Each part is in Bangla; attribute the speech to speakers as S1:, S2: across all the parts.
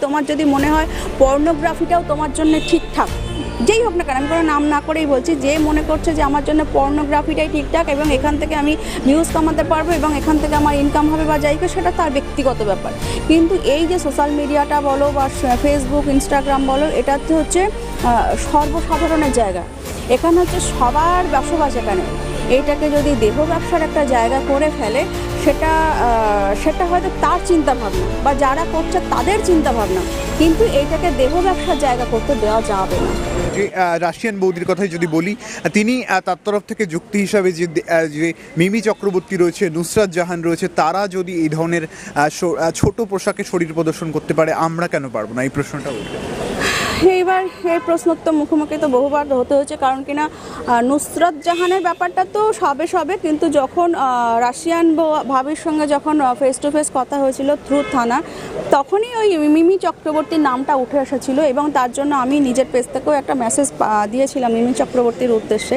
S1: তোমার যদি মনে হয় পর্নোগ্রাফিটাও তোমার জন্য ঠিকঠাক, যেই হোক না কেন, আমি কোনো নাম না করেই বলছি, যে মনে করছে যে আমার জন্য পর্নোগ্রাফিটাই ঠিকঠাক এবং এখান থেকে আমি ভিউজ কামাতে পারবো এবং এখান থেকে আমার ইনকাম হবে বা যাই হোক, সেটা তার ব্যক্তিগত ব্যাপার। কিন্তু এই যে সোশ্যাল মিডিয়াটা বলো বা ফেসবুক, ইনস্টাগ্রাম বলো, এটাতে হচ্ছে সর্বসাধারণের জায়গা। এখানে হচ্ছে সবার বসবাস। এখানে এইটাকে যদি দেহ ব্যবসার একটা জায়গা করে ফেলে, সেটা হয়তো তার চিন্তাভাবনা বা যারা করছে তাদের চিন্তাভাবনা, কিন্তু এইটাকে দেহ ব্যবসার জায়গা করতে দেওয়া যাবে না।
S2: যে রাশিয়ান বৌদির কথাই যদি বলি, তিনি তার তরফ থেকে যুক্তি হিসাবে যে মিমি চক্রবর্তী রয়েছে, নুসরাত জাহান রয়েছে, তারা যদি এই ধরনের ছোট পোশাকে শরীর প্রদর্শন করতে পারে, আমরা কেন পারবো না, এই প্রশ্নটা উঠবে।
S1: এইবার এই প্রশ্ন তো মুখোমুখি তো বহুবার হতে হয়েছে, কারণ কিনা নুসরাত জাহানের ব্যাপারটা তো সবে কিন্তু যখন রাশিয়ান ভাবির সঙ্গে যখন ফেস টু ফেস কথা হয়েছিল থ্রু থানা, তখনই ওই মিমি চক্রবর্তীর নামটা উঠে এসেছিলো এবং তার জন্য আমি নিজের পেজ থেকেও একটা মেসেজ দিয়েছিলাম মিমি চক্রবর্তীর উদ্দেশ্যে।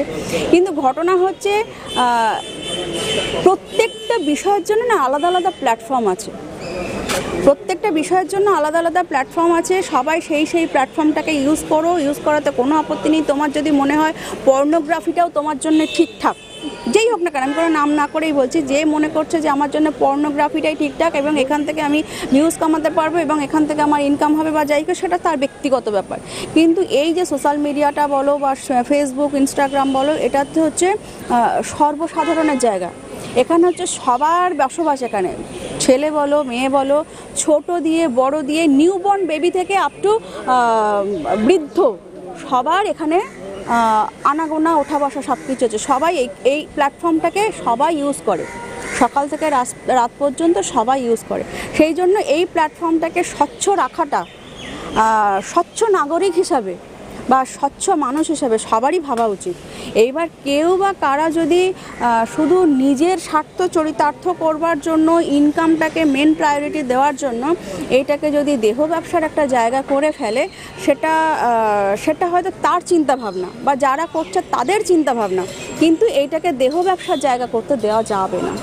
S1: কিন্তু ঘটনা হচ্ছে প্রত্যেকটা বিষয়ের জন্য না আলাদা আলাদা প্ল্যাটফর্ম আছে, প্রত্যেকটা বিষয়ের জন্য আলাদা আলাদা প্ল্যাটফর্ম আছে। সবাই সেই প্ল্যাটফর্মটাকে ইউজ করাতে কোনো আপত্তি নেই। তোমার যদি মনে হয় পর্নোগ্রাফিটাও তোমার জন্য ঠিকঠাক, যেই হোক না কেন, আমি কোনো নাম না করেই বলছি, যে মনে করছে যে আমার জন্য পর্নোগ্রাফিটাই ঠিকঠাক এবং এখান থেকে আমি ভিউজ কামাতে পারবো এবং এখান থেকে আমার ইনকাম হবে বা যাই হোক, সেটা তার ব্যক্তিগত ব্যাপার। কিন্তু এই যে সোশ্যাল মিডিয়াটা বলো বা ফেসবুক, ইনস্টাগ্রাম বলো, এটাতে হচ্ছে সর্বসাধারণের জায়গা। এখানে হচ্ছে সবার বসবাস। এখানে ছেলে বলো, মেয়ে বলো, ছোট দিয়ে বড় দিয়ে, নিউবর্ন বেবি থেকে আপ টু বৃদ্ধ, সবার এখানে আনাগোনা ওঠা বসা সব কিছু আছে। সবাই এই প্ল্যাটফর্মটাকে সবাই ইউজ করে, সকাল থেকে রাত পর্যন্ত সবাই ইউজ করে। সেই জন্য এই প্ল্যাটফর্মটাকে স্বচ্ছ রাখাটা স্বচ্ছ নাগরিক হিসাবে বা স্বচ্ছ মানুষ হিসাবে সবারই ভাবা উচিত। এইবার কেউ বা কারা যদি শুধু নিজের স্বার্থ চরিতার্থ করবার জন্য, ইনকামটাকে প্রায়োরিটি দেওয়ার জন্য এইটাকে যদি দেহ ব্যবসার একটা জায়গা করে ফেলে, সেটা হয়তো তার চিন্তাভাবনা বা যারা করছে তাদের চিন্তাভাবনা, কিন্তু এইটাকে দেহ ব্যবসার জায়গা করতে দেওয়া যাবে না।